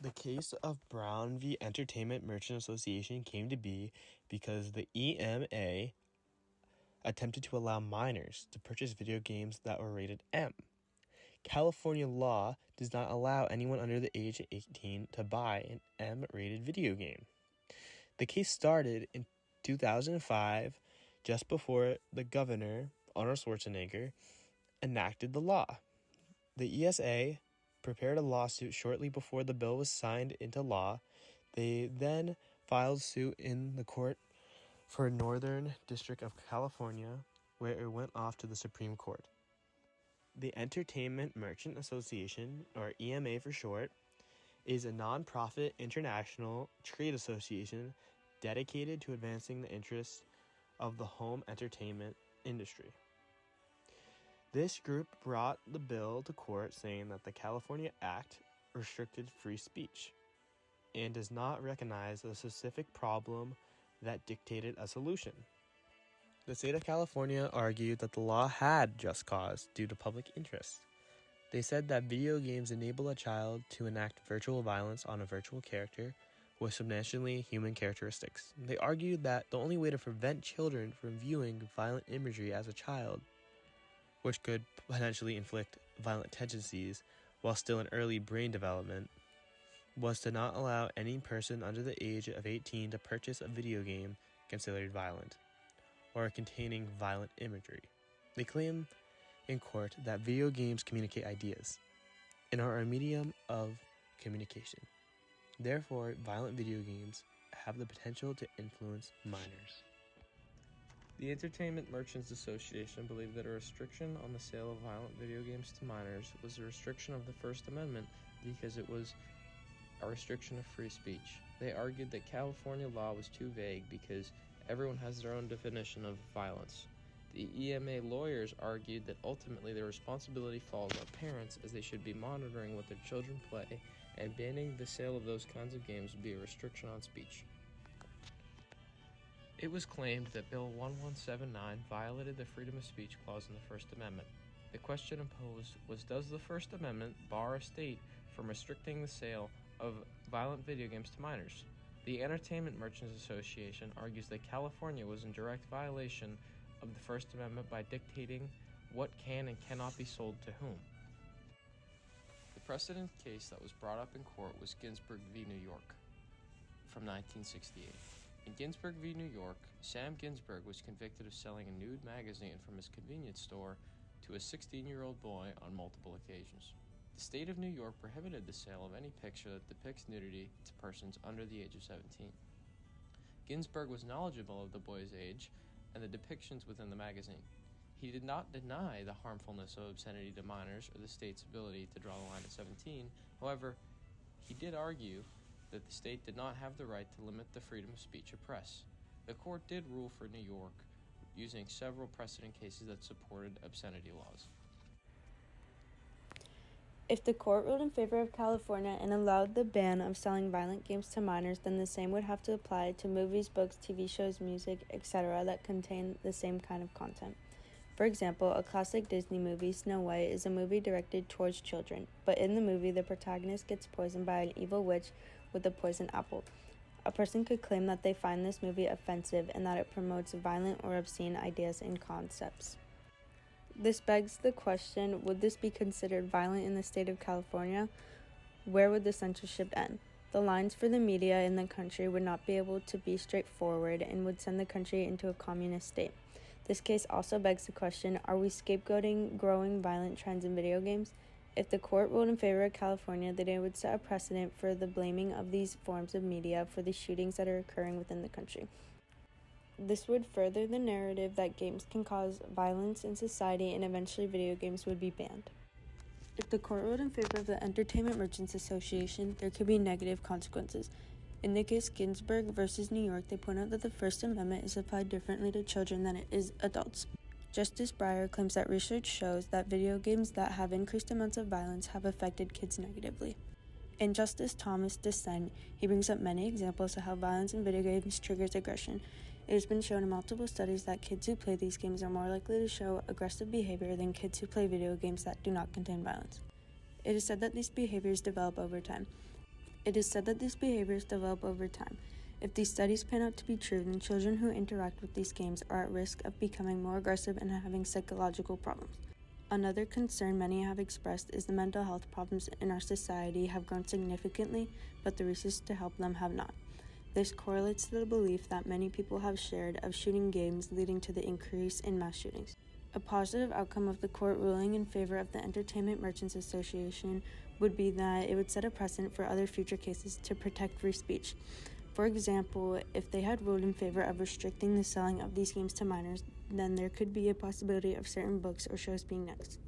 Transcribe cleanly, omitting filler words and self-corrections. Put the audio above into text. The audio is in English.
The case of Brown v. Entertainment Merchant Association came to be because the EMA attempted to allow minors to purchase video games that were rated M. California law does not allow anyone under the age of 18 to buy an M-rated video game. The case started in 2005, just before the governor, Arnold Schwarzenegger, enacted the law. The ESA prepared a lawsuit shortly before the bill was signed into law. They then filed suit in the court for Northern District of California, where it went off to the Supreme Court. The Entertainment Merchant Association, or EMA for short, is a non-profit international trade association dedicated to advancing the interests of the home entertainment industry. This group brought the bill to court saying that the California Act restricted free speech and does not recognize a specific problem that dictated a solution. The state of California argued that the law had just cause due to public interest. They said that video games enable a child to enact virtual violence on a virtual character with substantially human characteristics. They argued that the only way to prevent children from viewing violent imagery as a child, which could potentially inflict violent tendencies while still in early brain development, was to not allow any person under the age of 18 to purchase a video game considered violent or containing violent imagery. They claim in court that video games communicate ideas and are a medium of communication. Therefore, violent video games have the potential to influence minors. The Entertainment Merchants Association believed that a restriction on the sale of violent video games to minors was a restriction of the First Amendment because it was a restriction of free speech. They argued that California law was too vague because everyone has their own definition of violence. The EMA lawyers argued that ultimately the responsibility falls on parents, as they should be monitoring what their children play, and banning the sale of those kinds of games would be a restriction on speech. It was claimed that Bill 1179 violated the freedom of speech clause in the First Amendment. The question imposed was, does the First Amendment bar a state from restricting the sale of violent video games to minors? The Entertainment Merchants Association argues that California was in direct violation of the First Amendment by dictating what can and cannot be sold to whom. The precedent case that was brought up in court was Ginsburg v. New York from 1968. In Ginsburg v. New York, Sam Ginsburg was convicted of selling a nude magazine from his convenience store to a 16-year-old boy on multiple occasions. The state of New York prohibited the sale of any picture that depicts nudity to persons under the age of 17. Ginsburg was knowledgeable of the boy's age and the depictions within the magazine. He did not deny the harmfulness of obscenity to minors or the state's ability to draw the line at 17. However, he did argue that the state did not have the right to limit the freedom of speech or press. The court did rule for New York, using several precedent cases that supported obscenity laws. If the court ruled in favor of California and allowed the ban of selling violent games to minors, then the same would have to apply to movies, books, TV shows, music, etc. that contain the same kind of content. For example, a classic Disney movie, Snow White, is a movie directed towards children, but in the movie, the protagonist gets poisoned by an evil witch with a poison apple. A person could claim that they find this movie offensive and that it promotes violent or obscene ideas and concepts. This begs the question, would this be considered violent in the state of California? Where would the censorship end? The lines for the media in the country would not be able to be straightforward and would send the country into a communist state. This case also begs the question, are we scapegoating growing violent trends in video games? If the court ruled in favor of California, then it would set a precedent for the blaming of these forms of media for the shootings that are occurring within the country. This would further the narrative that games can cause violence in society and eventually video games would be banned. If the court ruled in favor of the Entertainment Merchants Association, there could be negative consequences. In the case Ginsburg versus New York, they point out that the First Amendment is applied differently to children than it is adults. Justice Breyer claims that research shows that video games that have increased amounts of violence have affected kids negatively. In Justice Thomas' dissent, he brings up many examples of how violence in video games triggers aggression. It has been shown in multiple studies that kids who play these games are more likely to show aggressive behavior than kids who play video games that do not contain violence. It is said that these behaviors develop over time. It is said that these behaviors develop over time. If these studies pan out to be true, then children who interact with these games are at risk of becoming more aggressive and having psychological problems. Another concern many have expressed is the mental health problems in our society have grown significantly, but the research to help them have not. This correlates to the belief that many people have shared of shooting games, leading to the increase in mass shootings. A positive outcome of the court ruling in favor of the Entertainment Merchants Association would be that it would set a precedent for other future cases to protect free speech. For example, if they had ruled in favor of restricting the selling of these games to minors, then there could be a possibility of certain books or shows being next.